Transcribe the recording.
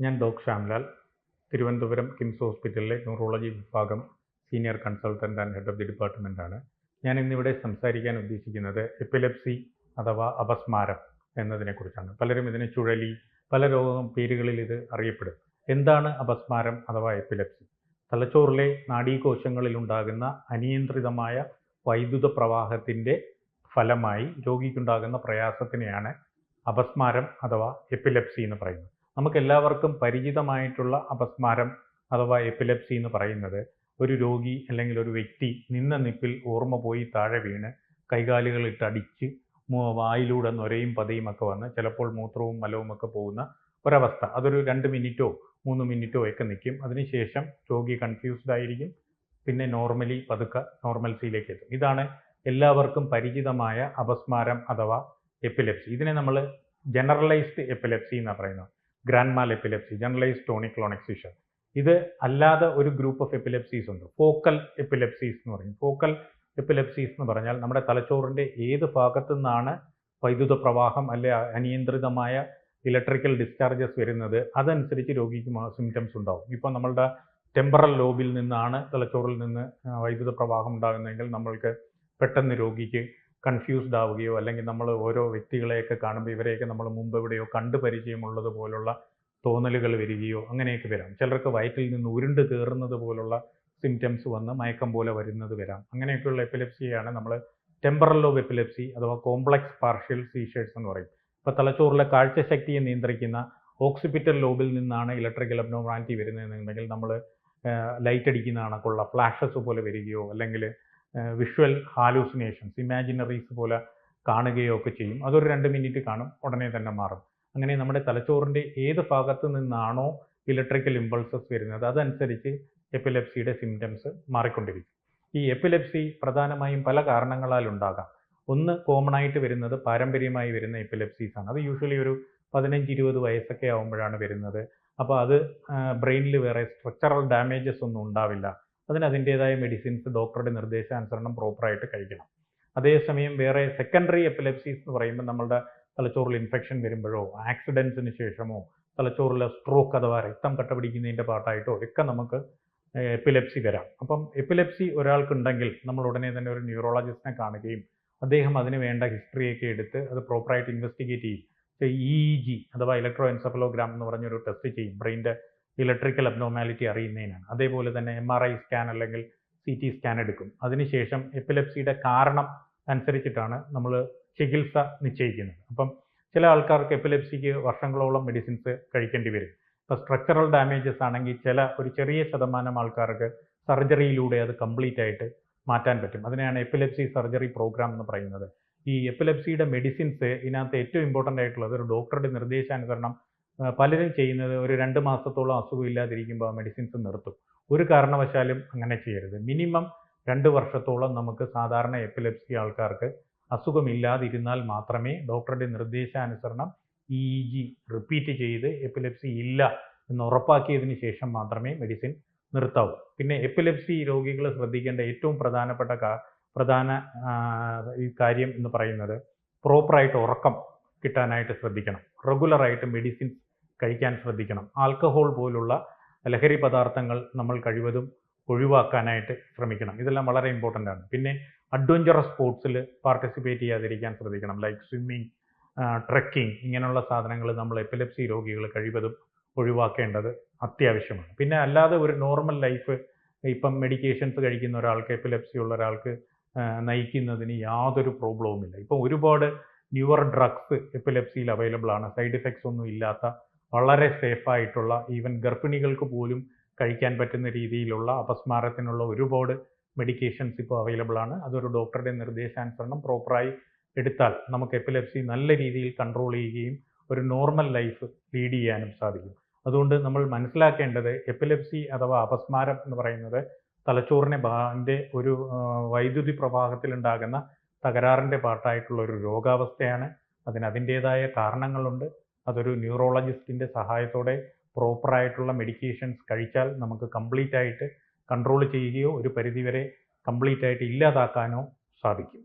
ഞാൻ ഡോക്ടർ ശ്യാംലാൽ, തിരുവനന്തപുരം കിംസ് ഹോസ്പിറ്റലിലെ ന്യൂറോളജി വിഭാഗം senior consultant and head of the ഡിപ്പാർട്ട്മെൻറ്റാണ്. ഞാൻ ഇന്നിവിടെ സംസാരിക്കാൻ ഉദ്ദേശിക്കുന്നത് എപ്പിലെപ്സി അഥവാ അപസ്മാരം എന്നതിനെക്കുറിച്ചാണ്. പലരും ഇതിനെ ചുഴലി, പല പേരുകളിൽ ഇത് അറിയപ്പെടും. എന്താണ് അപസ്മാരം അഥവാ എപ്പിലെപ്സി? തലച്ചോറിലെ നാഡീകോശങ്ങളിൽ ഉണ്ടാകുന്ന അനിയന്ത്രിതമായ വൈദ്യുത പ്രവാഹത്തിൻ്റെ ഫലമായി രോഗിക്കുണ്ടാകുന്ന പ്രയാസത്തിനെയാണ് അപസ്മാരം അഥവാ എപ്പിലെപ്സി എന്ന് പറയുന്നത്. നമുക്കെല്ലാവർക്കും പരിചിതമായിട്ടുള്ള അപസ്മാരം അഥവാ എപ്പിലെപ്സി എന്ന് പറയുന്നത് ഒരു രോഗി അല്ലെങ്കിൽ ഒരു വ്യക്തി നിന്ന നിപ്പിൽ ഓർമ്മ പോയി താഴെ വീണ് കൈകാലുകളിട്ട് അടിച്ച് വായിലൂടെ നൊരയും പതയും ഒക്കെ വന്ന് ചിലപ്പോൾ മൂത്രവും മലവും ഒക്കെ പോകുന്ന ഒരവസ്ഥ. അതൊരു 2 മിനിറ്റോ 3 മിനിറ്റോ ഒക്കെ നിൽക്കും. അതിനുശേഷം രോഗി കൺഫ്യൂസ്ഡ് ആയിരിക്കും. പിന്നെ നോർമലി പതുക്കെ നോർമൽസിയിലേക്ക് എത്തും. ഇതാണ് എല്ലാവർക്കും പരിചിതമായ അപസ്മാരം അഥവാ എപ്പിലെപ്സി. ഇതിനെ നമ്മൾ ജനറലൈസ്ഡ് എപ്പിലെപ്സി എന്നാണ് പറയുന്നത്. Grand mal epilepsy, generalised tonic clonic seizure. ഇത് അല്ലാതെ ഒരു ഗ്രൂപ്പ് ഓഫ് എപ്പിലെപ്സീസ് ഉണ്ട്. ഫോക്കൽ എപ്പിലെപ്സീസ് എന്ന് പറയും. ഫോക്കൽ എപ്പിലെപ്സീസ് എന്ന് പറഞ്ഞാൽ നമ്മുടെ തലച്ചോറിൻ്റെ ഏത് ഭാഗത്തു നിന്നാണ് വൈദ്യുത പ്രവാഹം അല്ലെ അനിയന്ത്രിതമായ ഇലക്ട്രിക്കൽ ഡിസ്ചാർജസ് വരുന്നത് അതനുസരിച്ച് രോഗിക്ക് സിംറ്റംസ് ഉണ്ടാവും. ഇപ്പോൾ നമ്മളുടെ ടെമ്പറൽ ലോബിൽ നിന്നാണ് തലച്ചോറിൽ നിന്ന് വൈദ്യുത പ്രവാഹം ഉണ്ടാകുന്നതെങ്കിൽ നമ്മൾക്ക് പെട്ടെന്ന് രോഗിക്ക് കൺഫ്യൂസ്ഡ് ആവുകയോ അല്ലെങ്കിൽ നമ്മൾ ഓരോ വ്യക്തികളെയൊക്കെ കാണുമ്പോൾ ഇവരെയൊക്കെ നമ്മൾ മുമ്പ് എവിടെയോ കണ്ടു പരിചയമുള്ളത് പോലുള്ള തോന്നലുകൾ വരികയോ അങ്ങനെയൊക്കെ വരാം. ചിലർക്ക് വയറ്റിൽ നിന്ന് ഉരുണ്ട് കയറുന്നത് പോലുള്ള സിംറ്റംസ് വന്ന് മയക്കം പോലെ വരുന്നത് വരാം. അങ്ങനെയൊക്കെയുള്ള എപ്പിലെപ്സിയാണ് നമ്മൾ ടെമ്പറൽ ലോബ് എപ്പിലെപ്സി അഥവാ കോംപ്ലക്സ് പാർഷ്യൽ സീഷേഴ്സ് എന്ന് പറയും. ഇപ്പോൾ തലച്ചോറിലെ കാഴ്ചശക്തിയെ നിയന്ത്രിക്കുന്ന ഓക്സിപിറ്റൽ ലോബിൽ നിന്നാണ് ഇലക്ട്രിക്കൽ അബ്നോർമാലിറ്റി വരുന്നതെന്നുണ്ടെങ്കിൽ നമ്മൾ ലൈറ്റ് അടിക്കുന്ന കണക്കുള്ള ഫ്ലാഷസ് പോലെ വരികയോ അല്ലെങ്കിൽ വിഷ്വൽ ഹാലൂസിനേഷൻസ്, ഇമാജിനറീസ് പോലെ കാണുകയോ ഒക്കെ ചെയ്യും. അതൊരു 2 മിനിറ്റ് കാണും, ഉടനെ തന്നെ മാറും. അങ്ങനെ നമ്മുടെ തലച്ചോറിൻ്റെ ഏത് ഭാഗത്തു നിന്നാണോ ഇലക്ട്രിക്കൽ ഇമ്പൾസസ് വരുന്നത് അതനുസരിച്ച് എപ്പിലെപ്സിയുടെ സിംറ്റംസ് മാറിക്കൊണ്ടിരിക്കും. ഈ എപ്പിലെപ്സി പ്രധാനമായും പല കാരണങ്ങളാൽ ഉണ്ടാകാം. ഒന്ന് കോമൺ ആയിട്ട് വരുന്നത് പാരമ്പര്യമായി വരുന്ന എപ്പിലെപ്സീസ് ആണ്. അത് യൂഷ്വലി ഒരു 15-20 വയസ്സൊക്കെ ആകുമ്പോഴാണ് വരുന്നത്. അപ്പോൾ അത് ബ്രെയിനിൽ വേറെ സ്ട്രക്ചറൽ ഡാമേജസ് ഒന്നും ഉണ്ടാവില്ല. അതിന് അതിൻ്റേതായ മെഡിസിൻസ് ഡോക്ടറുടെ നിർദ്ദേശാനുസരണം പ്രോപ്പറായിട്ട് കഴിക്കണം. അതേസമയം വേറെ സെക്കൻഡറി എപ്പിലെപ്സീസ് എന്ന് പറയുമ്പോൾ നമ്മളുടെ തലച്ചോറിൽ ഇൻഫെക്ഷൻ വരുമ്പോഴോ ആക്സിഡൻസിന് ശേഷമോ തലച്ചോറിലെ സ്ട്രോക്ക് അഥവാ രക്തം കട്ട പിടിക്കുന്നതിൻ്റെ പാർട്ടായിട്ടോ ഒക്കെ നമുക്ക് എപ്പിലെപ്സി വരാം. അപ്പം എപ്പിലെപ്സി ഒരാൾക്കുണ്ടെങ്കിൽ നമ്മൾ ഉടനെ തന്നെ ഒരു ന്യൂറോളജിസ്റ്റിനെ കാണുകയും അദ്ദേഹം അതിന് വേണ്ട ഹിസ്റ്ററിയൊക്കെ എടുത്ത് അത് പ്രോപ്പറായിട്ട് ഇൻവെസ്റ്റിഗേറ്റ് ചെയ്യും. EEG അഥവാ ഇലക്ട്രോ എൻസെഫലോഗ്രാം എന്ന് പറഞ്ഞൊരു ടെസ്റ്റ് ചെയ്യും ബ്രെയിൻ്റെ ഇലക്ട്രിക്കൽ അബ്നോർമാലിറ്റി അറിയുന്നതിനാണ്. അതേപോലെ തന്നെ MRI സ്കാൻ അല്ലെങ്കിൽ CT സ്കാൻ എടുക്കും. അതിനുശേഷം എപ്പിലെപ്സിയുടെ കാരണം അനുസരിച്ചിട്ടാണ് നമ്മൾ ചികിത്സ നിശ്ചയിക്കുന്നത്. അപ്പം ചില ആൾക്കാർക്ക് എപ്പിലെപ്സിക്ക് വർഷങ്ങളോളം മെഡിസിൻസ് കഴിക്കേണ്ടി വരും. ഇപ്പോൾ സ്ട്രക്ചറൽ ഡാമേജസ് ആണെങ്കിൽ ഒരു ചെറിയ ശതമാനം ആൾക്കാർക്ക് സർജറിയിലൂടെ അത് കംപ്ലീറ്റ് ആയിട്ട് മാറ്റാൻ പറ്റും. അതിനെയാണ് എപ്പിലെപ്സി സർജറി പ്രോഗ്രാം എന്ന് പറയുന്നത്. ഈ എപ്പിലെപ്സിയുടെ മെഡിസിൻസ് ഇതിനകത്ത് ഏറ്റവും ഇമ്പോർട്ടൻ്റ് ആയിട്ടുള്ളത് ഒരു ഡോക്ടറുടെ നിർദ്ദേശാനുസരണം പലരും ചെയ്യുന്നത് ഒരു 2 മാസത്തോളം അസുഖമില്ലാതിരിക്കുമ്പോൾ ആ മെഡിസിൻസ് നിർത്തും. ഒരു കാരണവശാലും അങ്ങനെ ചെയ്യരുത്. മിനിമം 2 വർഷത്തോളം നമുക്ക് സാധാരണ എപ്പിലെപ്സി ആൾക്കാർക്ക് അസുഖമില്ലാതിരുന്നാൽ മാത്രമേ ഡോക്ടറുടെ നിർദ്ദേശാനുസരണം EEG റിപ്പീറ്റ് ചെയ്ത് എപ്പിലെപ്സി ഇല്ല എന്ന് ഉറപ്പാക്കിയതിന് ശേഷം മാത്രമേ മെഡിസിൻ നിർത്താവൂ. പിന്നെ എപ്പിലെപ്സി രോഗികൾ ശ്രദ്ധിക്കേണ്ട ഏറ്റവും പ്രധാന കാര്യം എന്ന് പറയുന്നത് പ്രോപ്പറായിട്ട് ഉറക്കം കിട്ടാനായിട്ട് ശ്രദ്ധിക്കണം. റെഗുലറായിട്ട് മെഡിസിൻസ് കഴിക്കാൻ ശ്രദ്ധിക്കണം. ആൽക്കഹോൾ പോലുള്ള ലഹരി പദാർത്ഥങ്ങൾ നമ്മൾ കഴിവതും ഒഴിവാക്കാനായിട്ട് ശ്രമിക്കണം. ഇതെല്ലാം വളരെ ഇമ്പോർട്ടൻ്റ് ആണ്. പിന്നെ അഡ്വഞ്ചറസ് സ്പോർട്സിൽ പാർട്ടിസിപ്പേറ്റ് ചെയ്യാതിരിക്കാൻ ശ്രദ്ധിക്കണം. ലൈക്ക് സ്വിമ്മിങ്, ട്രെക്കിംഗ്, ഇങ്ങനെയുള്ള സാധനങ്ങൾ നമ്മൾ എപ്പിലെപ്സി രോഗികൾ കഴിവതും ഒഴിവാക്കേണ്ടത് അത്യാവശ്യമാണ്. പിന്നെ അല്ലാതെ ഒരു നോർമൽ ലൈഫ് ഇപ്പം മെഡിക്കേഷൻസ് കഴിക്കുന്ന ഒരാൾക്ക്, എപ്പിലെപ്സി ഉള്ള ഒരാൾക്ക് നയിക്കുന്നതിന് യാതൊരു പ്രോബ്ലവുമില്ല. ഇപ്പം ഒരുപാട് ന്യൂവർ ഡ്രഗ്സ് എപ്പിലെപ്സിയിൽ അവൈലബിൾ ആണ്. സൈഡ് എഫക്ട്സ് ഒന്നും ഇല്ലാത്ത വളരെ സേഫായിട്ടുള്ള, ഈവൻ ഗർഭിണികൾക്ക് പോലും കഴിക്കാൻ പറ്റുന്ന രീതിയിലുള്ള അപസ്മാരത്തിനുള്ള ഒരുപാട് മെഡിക്കേഷൻസ് ഇപ്പോൾ അവൈലബിൾ ആണ്. അതൊരു ഡോക്ടറുടെ നിർദ്ദേശാനുസരണം പ്രോപ്പറായി എടുത്താൽ നമുക്ക് എപ്പിലെപ്സി നല്ല രീതിയിൽ കൺട്രോൾ ചെയ്യുകയും ഒരു നോർമൽ ലൈഫ് ലീഡ് ചെയ്യാനും സാധിക്കും. അതുകൊണ്ട് നമ്മൾ മനസ്സിലാക്കേണ്ടത് എപ്പിലെപ്സി അഥവാ അപസ്മാരം എന്ന് പറയുന്നത് തലച്ചോറിൻ്റെ ഒരു വൈദ്യുതി പ്രവാഹത്തിലുണ്ടാകുന്ന തകരാറിൻ്റെ പാർട്ടായിട്ടുള്ള ഒരു രോഗാവസ്ഥയാണ്. അതിൻ്റേതായ കാരണങ്ങളുണ്ട്. അതൊരു ന്യൂറോളജിസ്റ്റിൻ്റെ സഹായത്തോടെ പ്രോപ്പറായിട്ടുള്ള മെഡിക്കേഷൻസ് കഴിച്ചാൽ നമുക്ക് കംപ്ലീറ്റ് ആയിട്ട് കൺട്രോൾ ചെയ്യുകയോ ഒരു പരിധിവരെ കംപ്ലീറ്റ് ആയിട്ട് ഇല്ലാതാക്കാനോ സാധിക്കും.